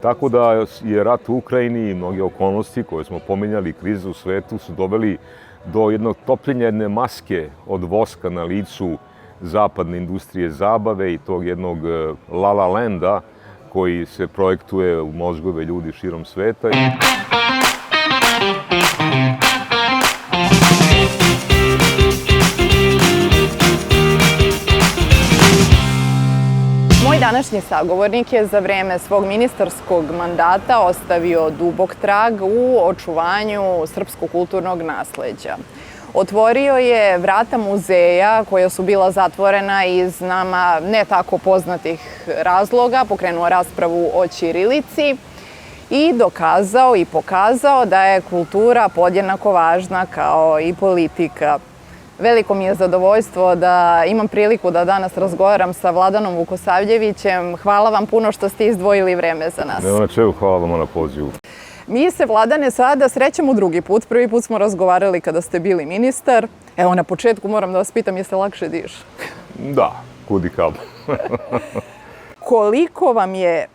Tako da je rat u Ukrajini i mnoge okolnosti koje smo pominjali, krize u svetu, su doveli do jednog topljenja jedne maske od voska na licu zapadne industrije zabave i tog jednog La La Landa koji se projektuje u mozgove ljudi širom sveta. Moj današnji sagovornik je za vreme svog ministarskog mandata ostavio dubok trag u očuvanju srpskog kulturnog nasleđa. Otvorio je vrata muzeja koja su bila zatvorena iz nama ne tako poznatih razloga, pokrenuo raspravu o ćirilici i dokazao i pokazao da je kultura podjednako važna kao i politika. Veliko mi je zadovoljstvo da imam priliku da danas razgovaram sa Vladanom Vukosavljevićem. Hvala vam puno što ste izdvojili vreme za nas. Nema na čemu, hvala vam na pozivu. Mi se, Vladane, sada srećemo drugi put. Prvi put smo razgovarali kada ste bili ministar. Evo, na početku moram da vas pitam, jeste lakše diš? Da, kudikamo. Koliko vam je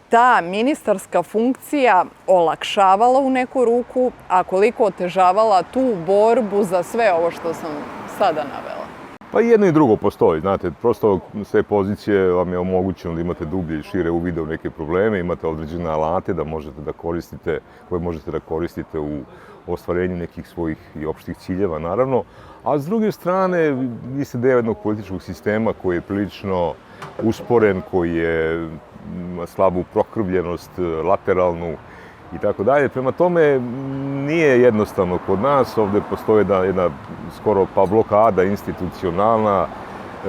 ta ministarska funkcija olakšavala u neku ruku, a koliko otežavala tu borbu za sve ovo što sam sada navela? Pa i jedno i drugo postoji, znate, prosto s te pozicije vam je omogućeno da imate dublje i šire uvide u neke probleme, imate određene alate koje možete da koristite u ostvarenju nekih svojih i opštih ciljeva, naravno, a s druge strane, vi ste deo jednog političkog sistema koji je prilično usporen, koji je slabu prokrvljenost, lateralnu i tako dalje. Prema tome, nije jednostavno kod nas. Ovde postoji jedna skoro pa blokada institucionalna.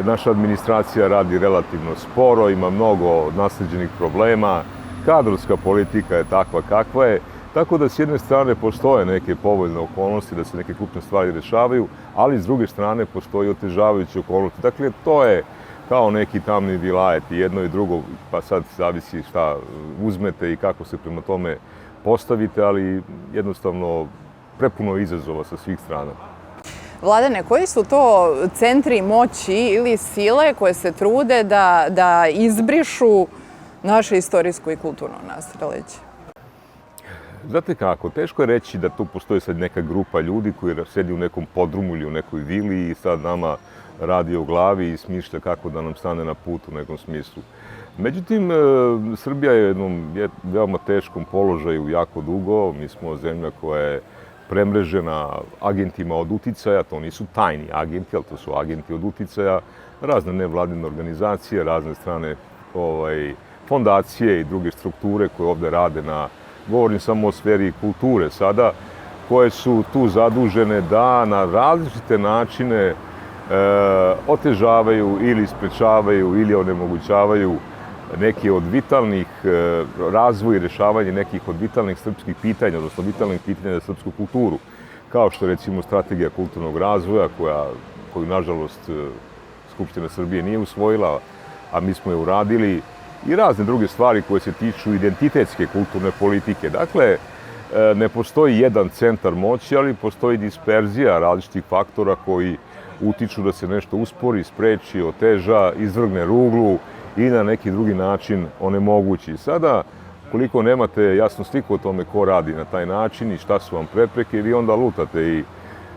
Naša administracija radi relativno sporo, ima mnogo nasleđenih problema. Kadrovska politika je takva kakva je. Tako da s jedne strane postoje neke povoljne okolnosti da se neke krupne stvari rešavaju, ali s druge strane postoji otežavajuće okolnosti. Dakle, to je kao neki tamni vilajet, jedno i drugo, pa sad zavisi šta uzmete i kako se prema tome postavite, ali jednostavno prepuno izazova sa svih strana. Vladane, koji su to centri moći ili sile koje se trude da izbrišu naše istorijsko i kulturno nasleđe? Znate kako, teško je reći da tu postoji sad neka grupa ljudi koji sedi u nekom podrumu ili u nekoj vili i sad nama radi o glavi i smišlja kako da nam stane na put u nekom smislu. Međutim, Srbija je u jednom veoma teškom položaju jako dugo. Mi smo zemlja koja je premrežena agentima od uticaja, to nisu tajni agenti, ali to su agenti od uticaja, razne nevladine organizacije, razne strane fondacije i druge strukture koje ovde rade govorim samo o sferi kulture sada, koje su tu zadužene da na različite načine otežavaju ili sprečavaju ili onemogućavaju neki od vitalnih razvoj i rešavanje nekih od vitalnih srpskih pitanja, odnosno vitalnih pitanja za srpsku kulturu, kao što je recimo strategija kulturnog razvoja koju nažalost Skupština Srbije nije usvojila, a mi smo je uradili, i razne druge stvari koje se tiču identitetske kulturne politike. Dakle, ne postoji jedan centar moći, ali postoji disperzija različitih faktora koji utiču da se nešto uspori, spreči, oteža, izvrgne ruglu i na neki drugi način onemogući. Sada, koliko nemate jasnu sliku o tome ko radi na taj način i šta su vam prepreke, vi onda lutate i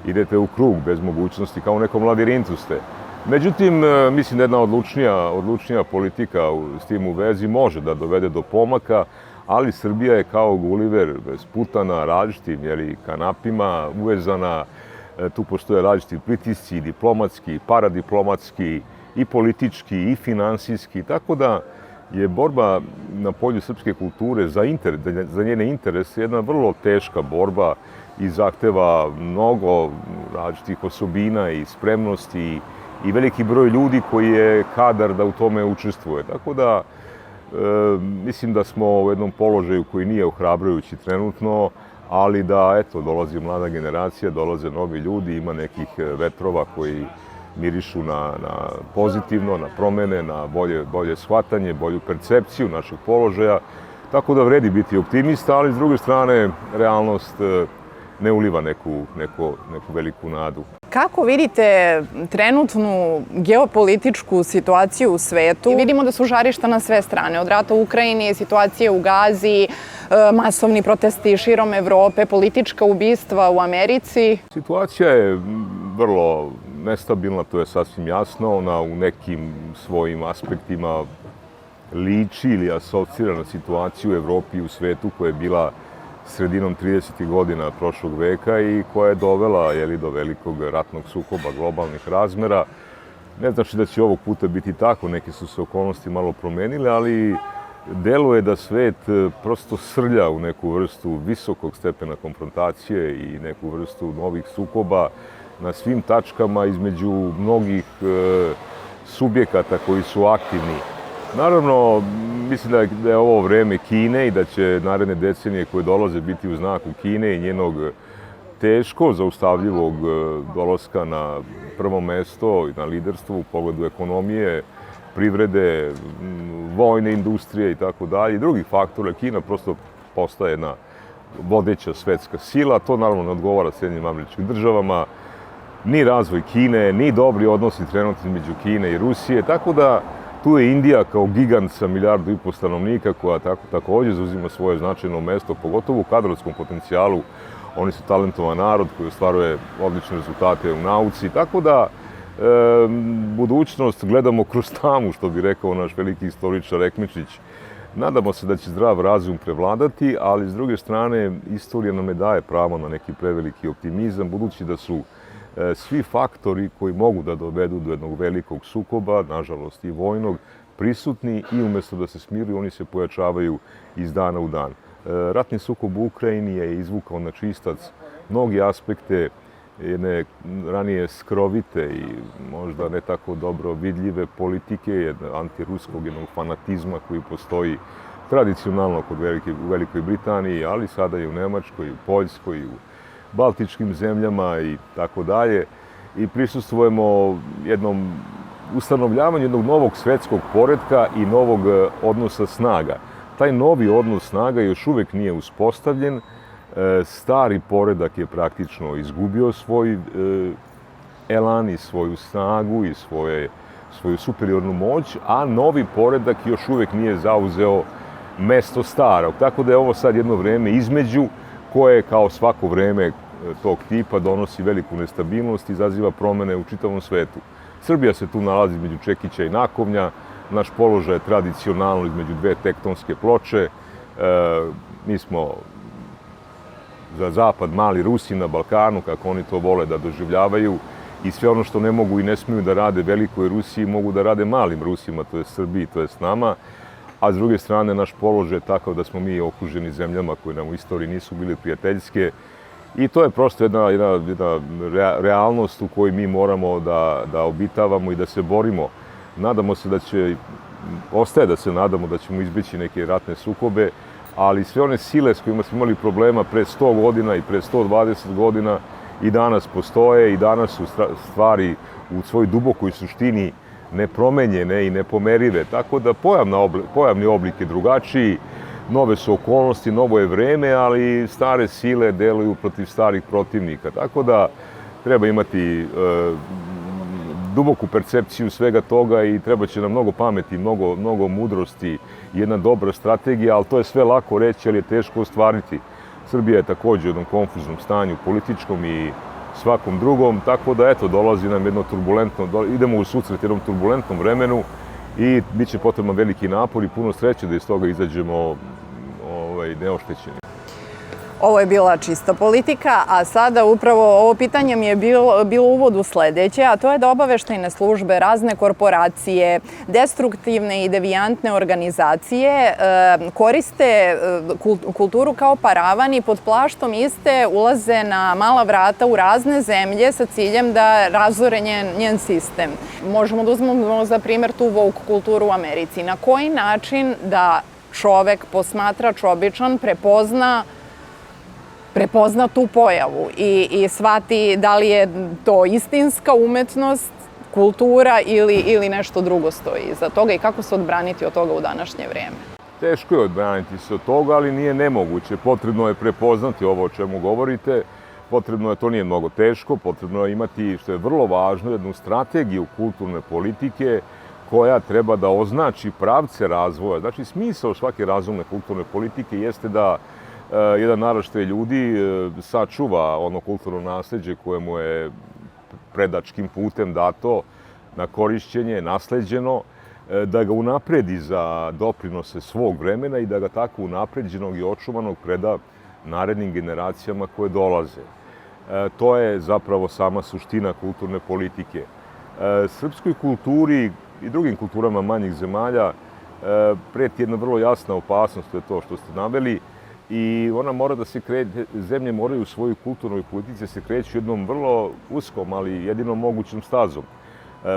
idete u krug bez mogućnosti, kao u nekom lavirintu ste. Međutim, mislim da jedna odlučnija politika s tim u vezi može da dovede do pomaka, ali Srbija je kao Guliver sputana različitim kanapima, uvezana. Tu postoje različiti pritisci, i diplomatski, i paradiplomatski, i politički, i finansijski, tako da je borba na polju srpske kulture za njene interese jedna vrlo teška borba i zahteva mnogo različitih osobina i spremnosti i veliki broj ljudi koji je kadar da u tome učestvuje. Tako da mislim da smo u jednom položaju koji nije ohrabrujući trenutno, ali da, eto, dolazi mlada generacija, dolaze novi ljudi, ima nekih vetrova koji mirišu na pozitivno, na promene, na bolje shvatanje, bolju percepciju našeg položaja. Tako da vredi biti optimista, ali s druge strane realnost ne uliva neku veliku nadu. Kako vidite trenutnu geopolitičku situaciju u svetu? Vidimo da su žarišta na sve strane, od rata u Ukrajini, situacije u Gazi, masovni protesti širom Evrope, politička ubistva u Americi. Situacija je vrlo nestabilna, to je sasvim jasno. Ona u nekim svojim aspektima liči ili asocira na situaciju u Evropi i u svetu koja je bila sredinom 30. godina prošlog veka i koja je dovela do velikog ratnog sukoba globalnih razmera. Ne znači da će ovog puta biti tako, neke su se okolnosti malo promenile, ali deluje da svet prosto srlja u neku vrstu visokog stepena konfrontacije i neku vrstu novih sukoba na svim tačkama između mnogih subjekata koji su aktivni. Naravno, mislim da je ovo vreme Kine i da će naredne decenije koje dolaze biti u znaku Kine i njenog teško zaustavljivog dolaska na prvo mesto i na liderstvo u pogledu ekonomije, privrede, vojne industrije i tako dalje i drugih faktora. Kina prosto postaje jedna vodeća svetska sila. To naravno ne odgovara Sjedinjenim Američkim Državama, ni razvoj Kine, ni dobri odnosi trenutni između Kine i Rusije, tako da tu je Indija kao gigant sa 1,5 milijardu stanovnika koja takođe zauzima svoje značajno mesto, pogotovo u kadrovskom potencijalu. Oni su talentovan narod koji ostvaruje odlične rezultate u nauci, tako da budućnost gledamo kroz tamu, što bi rekao naš veliki istoričar Ekmičić. Nadamo se da će zdrav razum prevladati, ali s druge strane istorija nam ne daje pravo na neki preveliki optimizam, budući da su svi faktori koji mogu da dovedu do jednog velikog sukoba, nažalost i vojnog, prisutni i umjesto da se smiruju, oni se pojačavaju iz dana u dan. Ratni sukob u Ukrajini je izvukao na čistac mnogi aspekte jedne ranije skrovite i možda ne tako dobro vidljive politike, jednog antiruskog jednog fanatizma koji postoji tradicionalno u Velikoj Britaniji, ali sada i u Nemačkoj, u Poljskoj, i u Baltičkim zemljama i tako dalje. I prisustvujemo jednom ustanovljavanju jednog novog svetskog poretka i novog odnosa snaga. Taj novi odnos snaga još uvek nije uspostavljen. Stari poredak je praktično izgubio svoj elan i svoju snagu i svoju superiornu moć, a novi poredak još uvek nije zauzeo mesto starog. Tako da je ovo sad jedno vreme između koje, kao svako vreme tog tipa, donosi veliku nestabilnost i izaziva promene u čitavom svetu. Srbija se tu nalazi između čekića i nakovnja, naš položaj je tradicionalno između dve tektonske ploče. Mi smo za zapad mali Rusi na Balkanu, kako oni to vole da doživljavaju, i sve ono što ne mogu i ne smiju da rade velikoj Rusiji, mogu da rade malim Rusima, to je Srbiji, to je s nama. A s druge strane, naš položaj je takav da smo mi okruženi zemljama koje nam u istoriji nisu bile prijateljske. I to je prosto jedna realnost u kojoj mi moramo da obitavamo i da se borimo. Nadamo se ostaje da se nadamo da ćemo izbeći neke ratne sukobe, ali sve one sile s kojima smo imali problema pre 100 godina i pre 120 godina i danas postoje i danas su stvari u svojoj dubokoj suštini nepromenjene i nepomerive. Tako da pojavni oblik je drugačiji, nove su okolnosti, novo je vreme, ali stare sile deluju protiv starih protivnika. Tako da treba imati duboku percepciju svega toga i treba će nam mnogo pameti, mnogo mudrosti i jedna dobra strategija, ali to je sve lako reći, ali je teško ostvariti. Srbija je također u jednom konfuznom stanju, političkom i svakom drugom, tako da dolazi nam jedno turbulentno, idemo u susret jednom turbulentnom vremenu i bit će potrebno veliki napor i puno sreće da iz toga izađemo neoštećeni. Ovo je bila čista politika, a sada upravo ovo pitanje mi je bilo uvod u sledeće, a to je da obaveštajne službe, razne korporacije, destruktivne i devijantne organizacije koriste kulturu kao paravan i pod plaštom iste ulaze na mala vrata u razne zemlje sa ciljem da razore njen sistem. Možemo da uzmemo za primjer tu woke kulturu u Americi. Na koji način da čovek, posmatrač običan, prepozna tu pojavu i shvati da li je to istinska umetnost, kultura ili nešto drugo stoji iza toga i kako se odbraniti od toga u današnje vreme? Teško je odbraniti se od toga, ali nije nemoguće. Potrebno je prepoznati ovo o čemu govorite. potrebno je, to nije mnogo teško, potrebno je imati, što je vrlo važno, jednu strategiju kulturne politike koja treba da označi pravce razvoja. Znači, smisao svake razumne kulturne politike jeste da jedan naraštaj ljudi sačuva ono kulturno nasleđe koje mu je predačkim putem dato na korišćenje, nasleđeno, da ga unapredi za doprinose svog vremena i da ga tako unapređenog i očuvanog preda narednim generacijama koje dolaze. To je zapravo sama suština kulturne politike. Srpskoj kulturi i drugim kulturama manjih zemalja preti jedna vrlo jasna opasnost, to je to što ste naveli, i ona mora da se kreće, zemlje moraju u svojoj kulturnoj politici se kreću jednom vrlo uskom, ali jedinom mogućom stazom.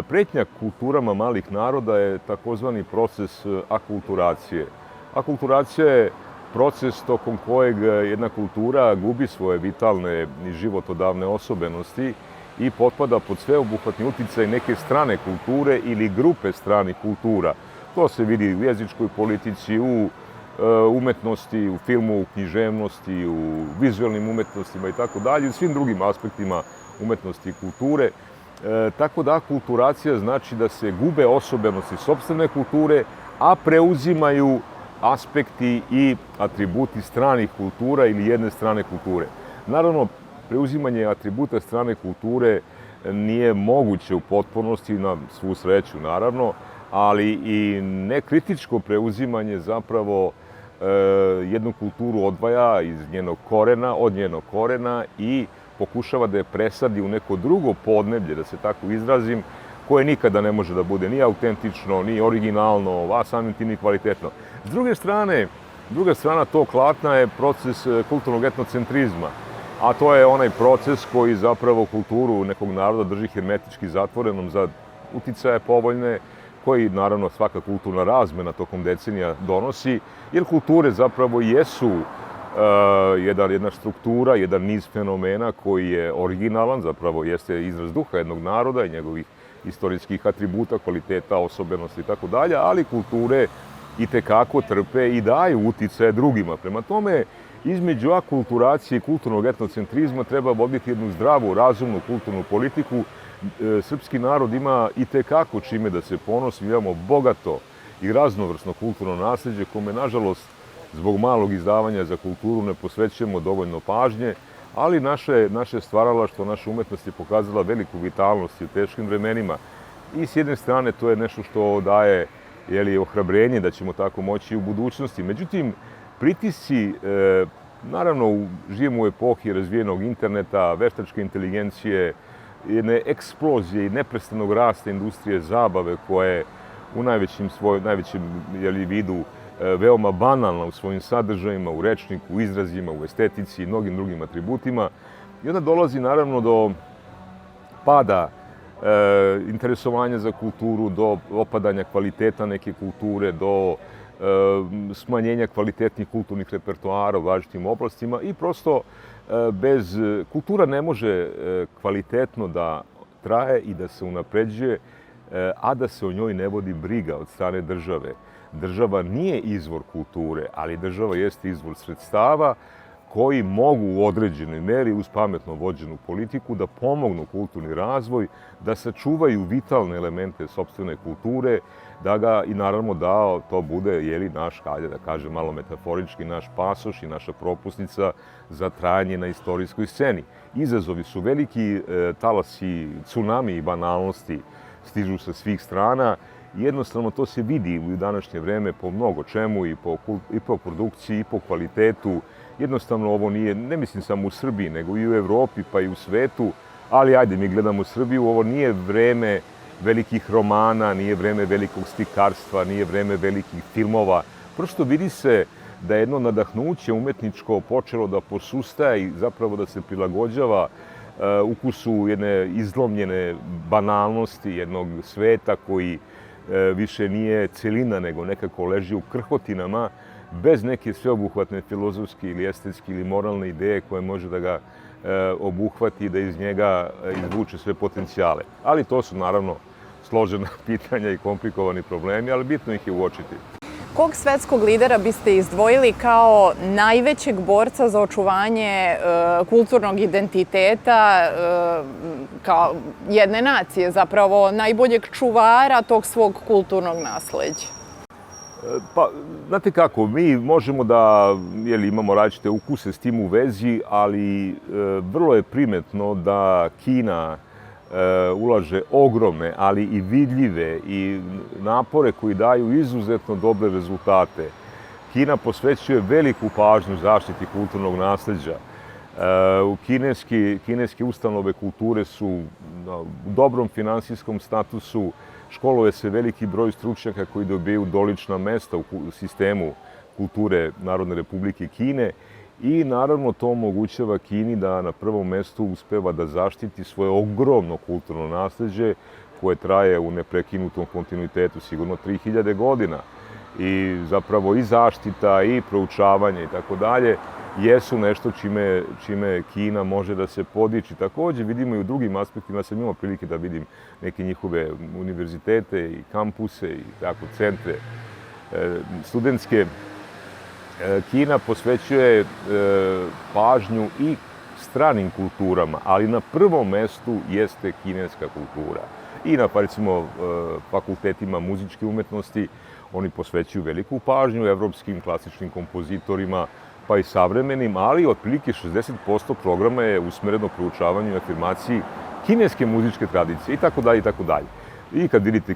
Pretnja kulturama malih naroda je takozvani proces akulturacije. Akulturacija je proces tokom kojeg jedna kultura gubi svoje vitalne i životodavne osobenosti i potpada pod sveobuhvatni uticaj neke strane kulture ili grupe stranih kultura. To se vidi u jezičkoj politici, u umetnosti, u filmu, u književnosti, u vizualnim umetnostima i tako dalje, u svim drugim aspektima umetnosti i kulture. Tako da akulturacija znači da se gube osobenosti sopstvene kulture, a preuzimaju aspekti i atributi stranih kultura ili jedne strane kulture. Naravno, preuzimanje atributa strane kulture nije moguće u potpunosti, na svu sreću naravno, ali i nekritičko preuzimanje zapravo jednu kulturu odvaja od njenog korena i pokušava da je presadi u neko drugo podneblje, da se tako izrazim, koje nikada ne može da bude ni autentično, ni originalno, a samim tim ni kvalitetno. S druge strane, druga strana tog klatna je proces kulturnog etnocentrizma, a to je onaj proces koji zapravo kulturu nekog naroda drži hermetički zatvorenom za uticaje povoljne, koji naravno svaka kulturna razmena tokom decenija donosi, jer kulture zapravo jesu jedna struktura, jedan niz fenomena koji je originalan, zapravo jeste izraz duha jednog naroda i njegovih istorijskih atributa, kvaliteta, osobenosti i tako dalje, ali kulture itekako trpe i daju uticaje drugima. Prema tome, između akulturacije i kulturnog etnocentrizma treba voditi jednu zdravu, razumnu kulturnu politiku. Srpski narod ima itekako čime da se ponosi, imamo bogato i raznovrsno kulturno nasleđe kome, nažalost, zbog malog izdavanja za kulturu ne posvećujemo dovoljno pažnje, ali naše stvaralaštvo, naša umetnost je pokazala veliku vitalnost u teškim vremenima. I s jedne strane to je nešto što daje ohrabrenje da ćemo tako moći i u budućnosti. Međutim, pritisci, naravno, živimo u epohi razvijenog interneta, veštačke inteligencije, jedne eksplozije i neprestanog rasta industrije zabave koja je u najvećem vidu veoma banalna u svojim sadržajima, u rečniku, u izrazima, u estetici i mnogim drugim atributima. I onda dolazi naravno do pada interesovanja za kulturu, do opadanja kvaliteta neke kulture, do smanjenja kvalitetnih kulturnih repertoara u različitim oblastima i prosto kultura ne može kvalitetno da traje i da se unapređuje, a da se o njoj ne vodi briga od strane države. Država nije izvor kulture, ali država jeste izvor sredstava koji mogu u određenoj meri uz pametno vođenu politiku da pomognu kulturni razvoj, da sačuvaju vitalne elemente sopstvene kulture, da ga i naravno da to bude naš, hajde da kažem malo metaforički, naš pasoš i naša propusnica za trajanje na istorijskoj sceni. Izazovi su veliki, talasi, tsunami i banalnosti stižu sa svih strana. Jednostavno to se vidi u današnje vreme po mnogo čemu i po produkciji i po kvalitetu. Jednostavno ovo nije, ne mislim samo u Srbiji, nego i u Evropi pa i u svetu, ali ajde mi gledamo Srbiju, ovo nije vreme velikih romana, nije vreme velikog slikarstva, nije vreme velikih filmova. Prosto vidi se da je jedno nadahnuće umetničko počelo da posustaje i zapravo da se prilagođava ukusu jedne izlomljene banalnosti, jednog sveta koji više nije celina, nego nekako leži u krhotinama, bez neke sveobuhvatne filozofske ili estetske ili moralne ideje koje može da ga obuhvati, da iz njega izvuče sve potencijale. Ali to su naravno složena pitanja i komplikovani problemi, ali bitno ih je uočiti. Kog svetskog lidera biste izdvojili kao najvećeg borca za očuvanje kulturnog identiteta kao jedne nacije, zapravo najboljeg čuvara tog svog kulturnog nasleđa? Pa, znate kako, mi možemo da imamo različite ukuse s tim u vezi, ali vrlo je primetno da Kina ulaže ogromne, ali i vidljive i napore koji daju izuzetno dobre rezultate. Kina posvećuje veliku pažnju zaštiti kulturnog nasleđa. Kineske ustanove kulture su u dobrom finansijskom statusu, školuje se veliki broj stručnjaka koji dobiju dolična mesta u sistemu kulture Narodne Republike Kine i naravno to omogućava Kini da na prvom mestu uspeva da zaštiti svoje ogromno kulturno nasleđe koje traje u neprekinutom kontinuitetu sigurno 3000 godina. I zapravo i zaštita i proučavanje i tako dalje jesu nešto čime Kina može da se podiči. Takođe vidimo i u drugim aspektima, ja sam imao prilike da vidim neke njihove univerzitete i kampuse i tako centre studentske. Kina posvećuje pažnju i stranim kulturama, ali na prvom mestu jeste kineska kultura. I na, recimo, fakultetima muzičke umetnosti oni posvećuju veliku pažnju evropskim klasičnim kompozitorima, pa i savremenim, ali otprilike 60% programa je usmereno proučavanju i afirmaciji kineske muzičke tradicije i tako dalje i tako dalje. I kad vidite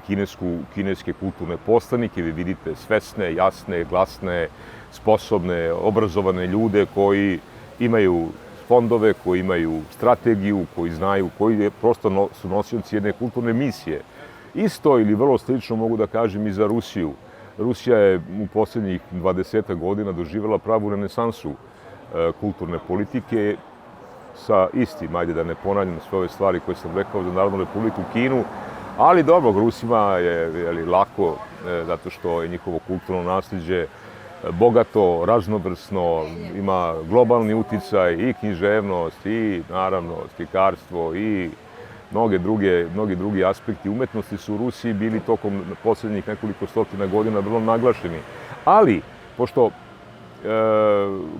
kineske kulturne poslanike, vi vidite svesne, jasne, glasne, sposobne, obrazovane ljude koji imaju fondove, koji imaju strategiju, koji znaju, koji prosto su nosioci jedne kulturne misije. Isto ili vrlo slično mogu da kažem i za Rusiju. Rusija je u posljednjih 20 godina doživjela pravu renesansu kulturne politike sa istim, ajde da ne ponavljam sve ove stvari koje sam rekao za Narodnu Republiku Kinu, ali dobro, Rusima je lako, zato što je njihovo kulturno naslijeđe bogato, raznovrsno, ima globalni uticaj i književnost i naravno slikarstvo i mnogi drugi aspekti umetnosti su u Rusiji bili tokom posljednjih nekoliko stotina godina vrlo naglašeni. Ali, pošto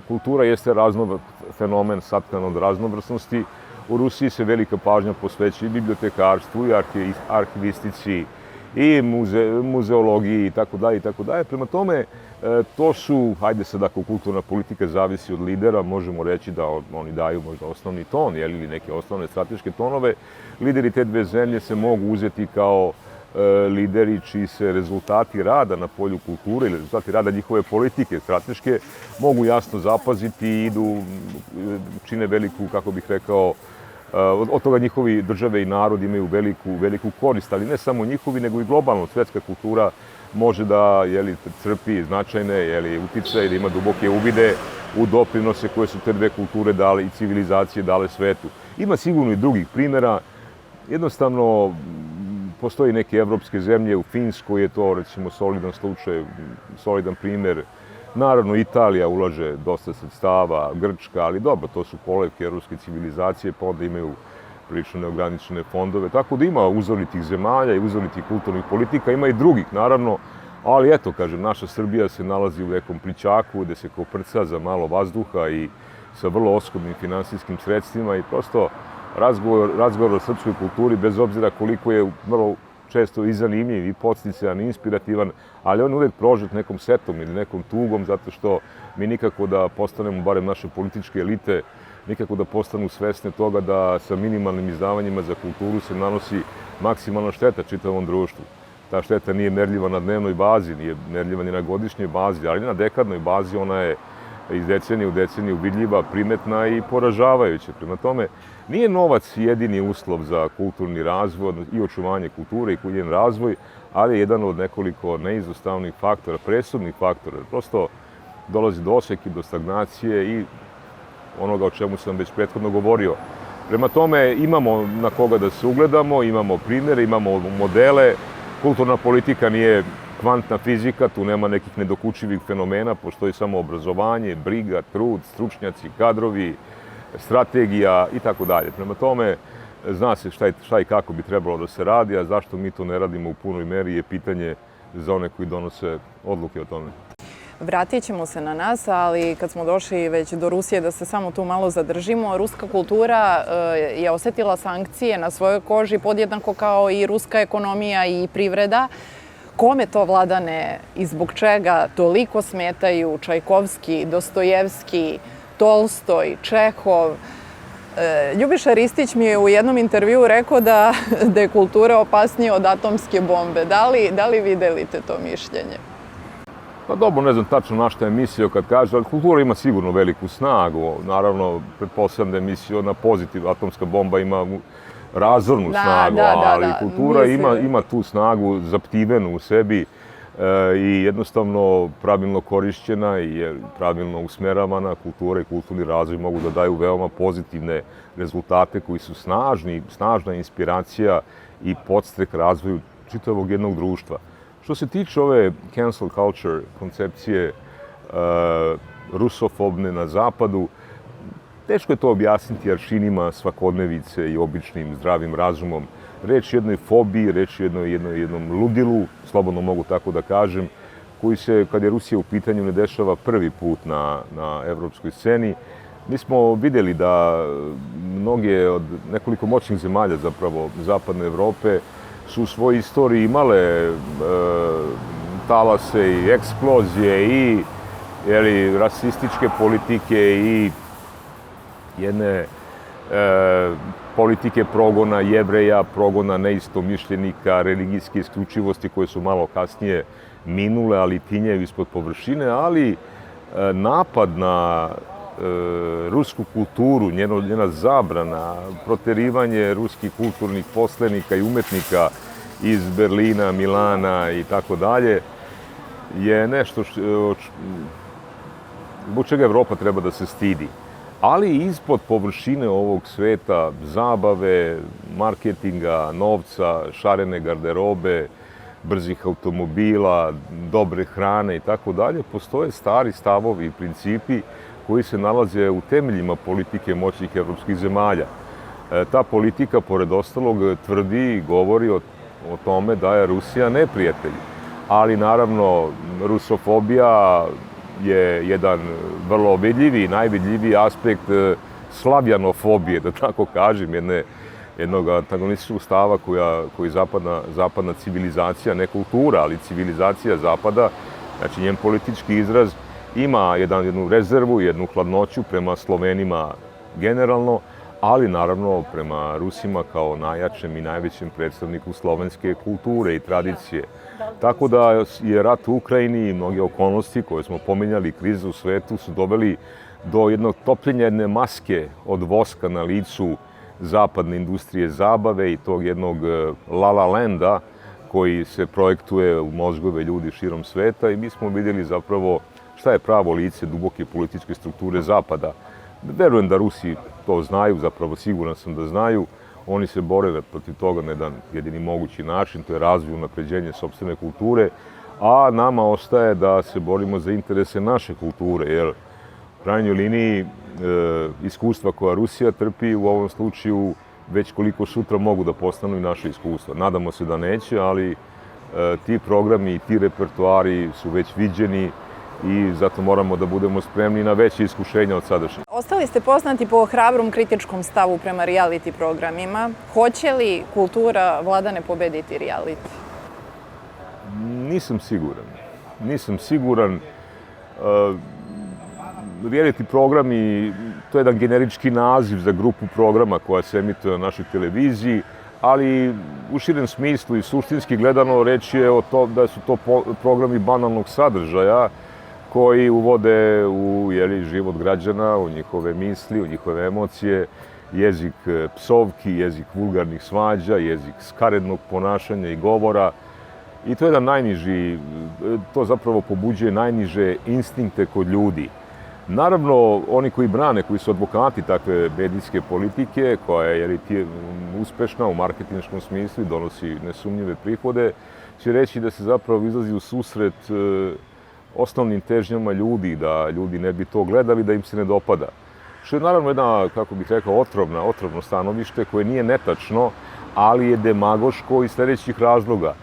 kultura jeste fenomen satkan od raznovrsnosti, u Rusiji se velika pažnja posvećuje i bibliotekarstvu i arhivistici i muzeologiji i tako dalje i tako dalje. Prema tome, to su, hajde sad ako kulturna politika zavisi od lidera, možemo reći da oni daju možda osnovni ton ili neke osnovne strateške tonove. Lideri te dve zemlje se mogu uzeti kao lideri čiji se rezultati rada na polju kulture ili rezultati rada njihove politike strateške mogu jasno zapaziti i čine veliku, kako bih rekao, od toga njihovi države i narod imaju veliku korist, ali ne samo njihovi, nego i globalno svetska kultura može da crpi značajne uticaje, da ima duboke uvide u doprinose koje su te dve kulture dale i civilizacije dale svetu. Ima sigurno i drugih primjera. Jednostavno, postoji neke evropske zemlje, u Finskoj je to recimo solidan slučaj, solidan primjer. Naravno, Italija ulaže dosta sredstava, Grčka, ali dobro, to su kolevke evropske civilizacije, pa onda imaju prilično neograničene fondove. Tako da ima uzornitih zemalja i uzornitih kulturnih politika, ima i drugih, naravno, ali eto, kažem, naša Srbija se nalazi u nekom plićaku gde se koprca za malo vazduha i sa vrlo oskudnim finansijskim sredstvima i prosto razgovor o srpskoj kulturi, bez obzira koliko je vrlo često i zanimljiv, i podsticajan, i inspirativan, ali on je uvek prožet nekom setom ili nekom tugom, zato što mi nikako da postanemo, barem naše političke elite, nikako da postanu svesne toga da sa minimalnim izdavanjima za kulturu se nanosi maksimalna šteta čitavom društvu. Ta šteta nije merljiva na dnevnoj bazi, nije merljiva ni na godišnjoj bazi, ali na dekadnoj bazi ona je iz decenije u deceniju vidljiva, primetna i poražavajuća. Prema tome, nije novac jedini uslov za kulturni razvoj i očuvanje kulture i kulturni razvoj, ali je jedan od nekoliko neizostavnih faktora, presudnih faktora. Prosto dolazi do oseke, do stagnacije i onoga o čemu sam već prethodno govorio. Prema tome, imamo na koga da se ugledamo, imamo primjere, imamo modele. Kulturna politika nije kvantna fizika, tu nema nekih nedokučivih fenomena, postoji samo obrazovanje, briga, trud, stručnjaci, kadrovi, strategija i tako dalje. Prema tome, zna se šta i kako bi trebalo da se radi, a zašto mi to ne radimo u punoj meri je pitanje za one koji donose odluke o tome. Vratit ćemo se na nas, ali kad smo došli već do Rusije, da se samo tu malo zadržimo, ruska kultura je osetila sankcije na svojoj koži podjednako kao i ruska ekonomija i privreda. Kome to, Vladane, i zbog čega toliko smetaju Čajkovski, Dostojevski, Tolstoj, Čehov? Ljubiša Ristić mi je u jednom intervjuu rekao da je kultura opasnija od atomske bombe. Da li vi delite to mišljenje? Pa dobro, ne znam tačno na šta je mislio kad kaže, ali kultura ima sigurno veliku snagu. Naravno, pretpostavljam da je mislio na pozitiv, atomska bomba ima razornu snagu, ali kultura ima tu snagu zaptivenu u sebi i jednostavno pravilno korišćena i pravilno usmeravana. Kultura i kulturni razvoj mogu da daju veoma pozitivne rezultate koji su snažna inspiracija i podstrek razvoju čitavog jednog društva. Što se tiče ove cancel culture koncepcije rusofobne na zapadu, teško je to objasniti aršinima svakodnevice i običnim zdravim razumom. Reč je jednoj fobiji, reč je jednom ludilu, slobodno mogu tako da kažem, koji se, kad je Rusija u pitanju, ne dešava prvi put na evropskoj sceni. Mi smo vidjeli da mnoge od nekoliko moćnih zemalja, zapravo Zapadne Evrope, su u svojoj istoriji imale talase i eksplozije i rasističke politike i jedne politike progona Jevreja, progona neistomišljenika, religijske isključivosti koje su malo kasnije minule, ali tinjeju ispod površine, ali napad na rusku kulturu, njena zabrana, proterivanje ruskih kulturnih poslenika i umetnika iz Berlina, Milana i tako dalje, je nešto zbog čega Evropa treba da se stidi. Ali ispod površine ovog sveta, zabave, marketinga, novca, šarene garderobe, brzih automobila, dobre hrane i tako dalje, postoje stari stavovi i principi koji se nalaze u temeljima politike moćnih evropskih zemalja. Ta politika, pored ostalog, tvrdi i govori o tome da je Rusija neprijatelj. Ali naravno, rusofobija je jedan vrlo vidljivi i najvidljiviji aspekt slavjanofobije, da tako kažem, jednog antagonističkog stava koji zapadna civilizacija, ne kultura, ali civilizacija Zapada, znači njen politički izraz, ima jednu rezervu, jednu hladnoću prema Slovenima generalno, ali naravno prema Rusima kao najjačem i najvećem predstavniku slovenske kulture i tradicije. Tako da je rat u Ukrajini i mnoge okolnosti koje smo pominjali, krize u svetu, su doveli do jednog topljenja jedne maske od voska na licu zapadne industrije zabave i tog jednog La La Landa koji se projektuje u mozgove ljudi širom sveta i mi smo vidjeli zapravo šta je pravo lice duboke političke strukture Zapada. Verujem da Rusi to znaju, zapravo siguran sam da znaju. Oni se bore protiv toga na jedan jedini mogući način, to je razvoj i unapređenje sopstvene kulture, a nama ostaje da se borimo za interese naše kulture, jer u krajnjoj liniji iskustva koja Rusija trpi u ovom slučaju već koliko sutra mogu da postanu i naše iskustva. Nadamo se da neće, ali ti programi i ti repertoari su već viđeni i zato moramo da budemo spremni na veće iskušenja od sadašnjih. Ostali ste poznati po hrabrom kritičkom stavu prema reality programima. Hoće li kultura, Vladane, pobediti reality? Nisam siguran. Reality programi, to je jedan generički naziv za grupu programa koja se emituje na našoj televiziji, ali u širem smislu i suštinski gledano reč je o to da su to programi banalnog sadržaja koji uvode u život građana, u njihove misli, u njihove emocije, jezik psovki, jezik vulgarnih svađa, jezik skarednog ponašanja i govora. I to je jedan to zapravo pobuđuje najniže instinkte kod ljudi. Naravno, oni koji brane, koji su advokati takve medijske politike, koja je uspešna u marketinškom smislu i donosi nesumnjive prihode, će reći da se zapravo izlazi u susret osnovnim težnjama ljudi, da ljudi ne bi to gledali, da im se ne dopada. Što je naravno jedna, kako bih rekao, otrovno stanovište koje nije netačno, ali je demagoško iz sljedećih razloga.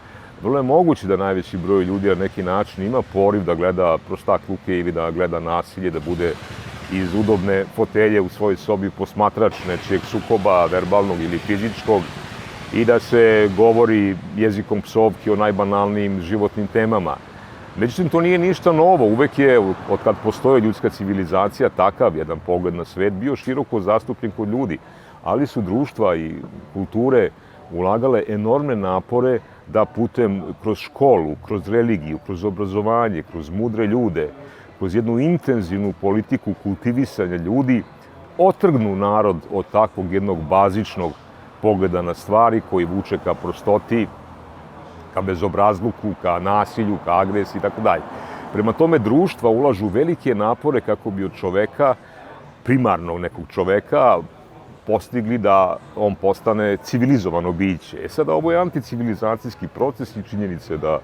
vrlo je moguće da najveći broj ljudi na neki način ima poriv da gleda prostakluke ili da gleda nasilje, da bude iz udobne fotelje u svojoj sobi posmatrač nečijeg sukoba, verbalnog ili fizičkog, i da se govori jezikom psovki o najbanalnijim životnim temama. Međutim, to nije ništa novo. Uvek je, od kad postoje ljudska civilizacija, takav jedan pogled na svet bio široko zastupljen kod ljudi. Ali su društva i kulture ulagale enormne napore da putem, kroz školu, kroz religiju, kroz obrazovanje, kroz mudre ljude, kroz jednu intenzivnu politiku kultivisanja ljudi, otrgnu narod od takvog jednog bazičnog pogleda na stvari koji vuče ka prostoti, ka bezobrazluku, ka nasilju, ka agresiji i tako dalje. Prema tome, društva ulažu velike napore kako bi od čoveka, primarnog nekog čoveka, postigli da on postane civilizovano biće. Sada, ovo je anticivilizacijski proces i činjenice da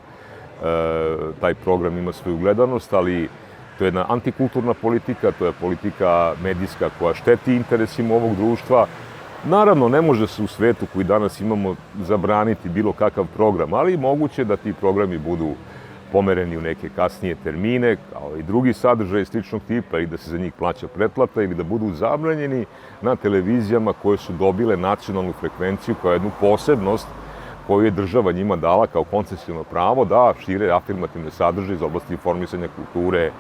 taj program ima svoju gledanost, ali to je jedna antikulturna politika, to je politika medijska koja šteti interesima ovog društva. Naravno, ne može se u svetu koji danas imamo zabraniti bilo kakav program, ali moguće da ti programi budu pomereni u neke kasnije termine, kao i drugi sadržaj sličnog tipa, i da se za njih plaća pretplata, ili da budu zabranjeni na televizijama koje su dobile nacionalnu frekvenciju kao jednu posebnost koju je država njima dala kao koncesijno pravo da šire afirmativne sadržaje iz oblasti informisanja, kulture,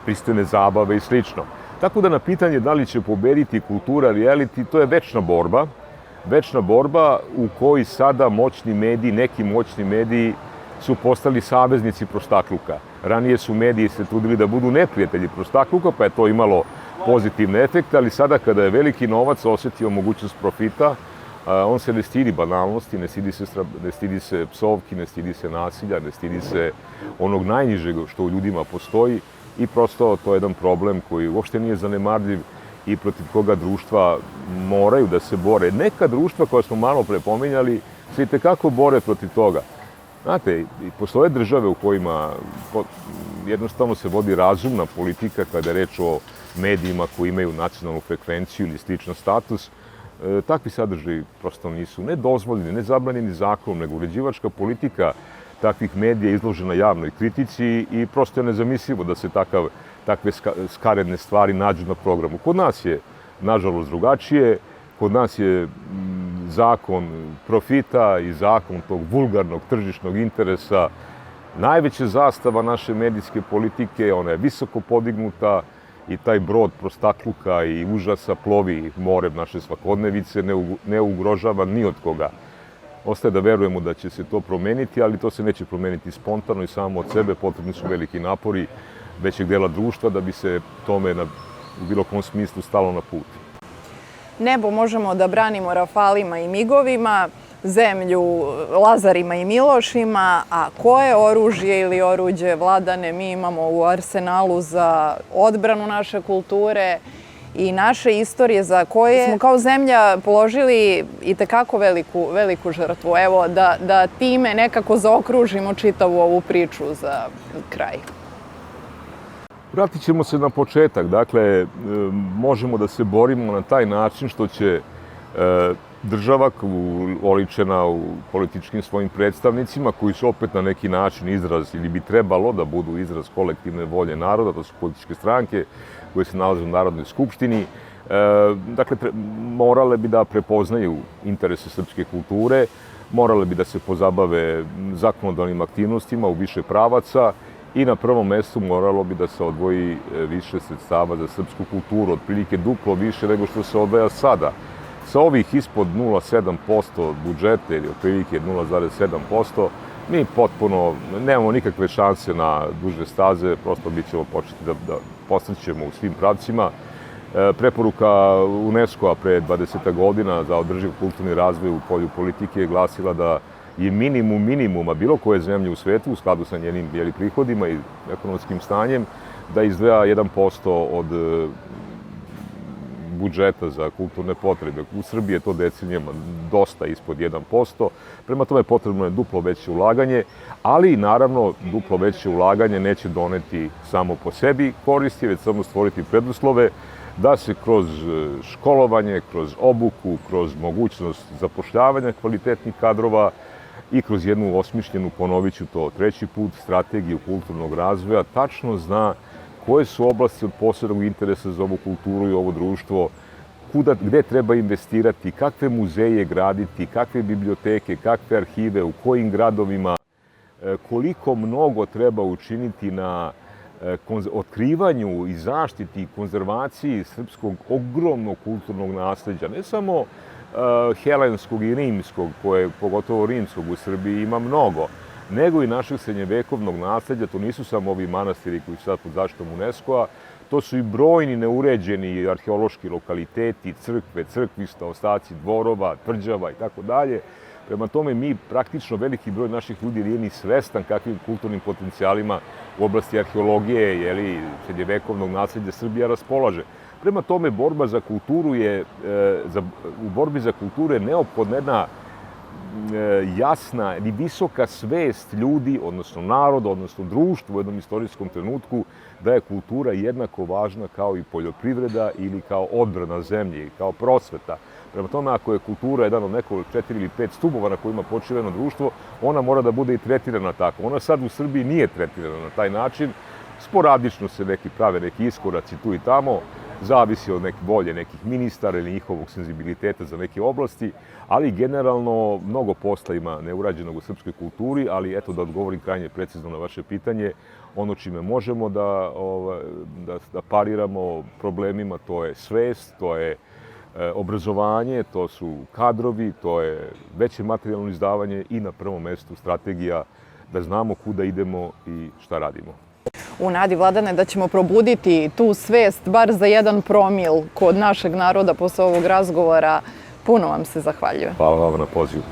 pristojne zabave i slično. Tako da na pitanje da li će pobediti kultura reality, to je večna borba u kojoj sada moćni mediji, neki moćni mediji su postali saveznici prostakluka. Ranije su mediji se trudili da budu neprijatelji prostakluka, pa je to imalo pozitivne efekte, ali sada kada je veliki novac osetio mogućnost profita, on se ne stidi banalnosti, ne stidi se psovki, ne stidi se nasilja, ne stidi se onog najnižeg što u ljudima postoji, i prosto to je jedan problem koji uopšte nije zanemarljiv i protiv koga društva moraju da se bore. Neka društva koja smo malo pre pominjali se itekako bore protiv toga. Znate, postoje države u kojima jednostavno se vodi razumna politika kada je reč o medijima koji imaju nacionalnu frekvenciju ili sličan status. Takvi sadržaji prosto nisu ne dozvoljeni, ne zabranjeni zakonom, nego uređivačka politika takvih medija izložena javnoj kritici i prosto je nezamislivo da se takve skaredne stvari nađu na programu. Kod nas je, nažalost, drugačije. Kod nas je zakon profita i zakon tog vulgarnog tržišnog interesa najveća zastava naše medijske politike. Ona je visoko podignuta i taj brod prostakluka i užasa plovi morem naše svakodnevice, ne ugrožava ni od koga. Ostaje da verujemo da će se to promeniti, ali to se neće promeniti spontano i samo od sebe. Potrebni su veliki napori većeg dela društva da bi se tome u bilo kom smislu stalo na put. Nebo možemo da branimo Rafalima i Migovima, zemlju Lazarima i Milošima, a koje oružje ili oruđe, Vladane, mi imamo u arsenalu za odbranu naše kulture i naše istorije za koje smo kao zemlja položili itekako veliku žrtvu. Evo, da time nekako zaokružimo čitavu ovu priču za kraj. Vratit ćemo se na početak. Dakle, možemo da se borimo na taj način što će država oličena u političkim svojim predstavnicima, koji su opet na neki način izraz, ili bi trebalo da budu izraz kolektivne volje naroda, to su političke stranke koje se nalaze u Narodnoj skupštini. Dakle, morale bi da prepoznaju interese srpske kulture, morale bi da se pozabave zakonodavnim aktivnostima u više pravaca i na prvom mestu moralo bi da se odvoji više sredstava za srpsku kulturu, otprilike duplo više nego što se odvaja sada. Sa ovih ispod 0,7% budžeta ili otprilike 0,7%, mi potpuno nemamo nikakve šanse na duže staze, prosto mi ćemo početi da posrećemo u svim pravcima. Preporuka UNESCO-a pre 20 godina za održiv kulturni razvoj u polju politike je glasila da je minimum minimuma bilo koje zemlje u svetu, u skladu sa njenim prihodima i ekonomskim stanjem, da izdvaja 1% od budžeta za kulturne potrebe. U Srbiji je to decenijama dosta ispod 1%, prema tome potrebno je duplo veće ulaganje, ali naravno duplo veće ulaganje neće doneti samo po sebi koristi, već samo stvoriti preduslove da se kroz školovanje, kroz obuku, kroz mogućnost zapošljavanja kvalitetnih kadrova i kroz jednu osmišljenu, ponovit ću to treći put, strategiju kulturnog razvoja, tačno zna koje su oblasti od posebnog interesa za ovu kulturu i ovo društvo, gde treba investirati, kakve muzeje graditi, kakve biblioteke, kakve arhive, u kojim gradovima, koliko mnogo treba učiniti na otkrivanju i zaštiti i konzervaciji srpskog ogromnog kulturnog nasleđa, ne samo helenskog i rimskog, koje pogotovo rimskog u Srbiji ima mnogo, nego i našeg srednjevekovnog nasleđa. To nisu samo ovi manastiri koji su sad pod zaštitom UNESCO-a, to su i brojni neuređeni arheološki lokaliteti, crkve, crkvišta, ostaci dvorova, tvrđava i tako dalje. Prema tome, mi praktično veliki broj naših ljudi nije ni svestan kakvim kulturnim potencijalima u oblasti arheologije, srednjevekovnog nasleđa Srbija raspolaže. Prema tome, u borbi za kulturu je neophodna jedna jasna i visoka svest ljudi, odnosno naroda, odnosno društva u jednom istorijskom trenutku, da je kultura jednako važna kao i poljoprivreda ili kao odbrana zemlje, kao prosveta. Prema tome, ako je kultura jedan od nekoliko 4 ili 5 stubova na kojima počiva jedno društvo, ona mora da bude i tretirana tako. Ona sad u Srbiji nije tretirana na taj način. Sporadično se prave neki iskoraci tu i tamo, zavisi od volje nekih ministara ili njihovog senzibiliteta za neke oblasti, ali generalno mnogo posla ima neurađenog u srpskoj kulturi, ali eto da odgovorim krajnje precizno na vaše pitanje, ono čime možemo da pariramo problemima, to je svest, to je obrazovanje, to su kadrovi, to je veće materijalno izdavanje i na prvom mestu strategija da znamo kuda idemo i šta radimo. U nadi, Vladane, da ćemo probuditi tu svest bar za 1 promil kod našeg naroda posle ovog razgovora, puno vam se zahvaljujem. Hvala vam na pozivu.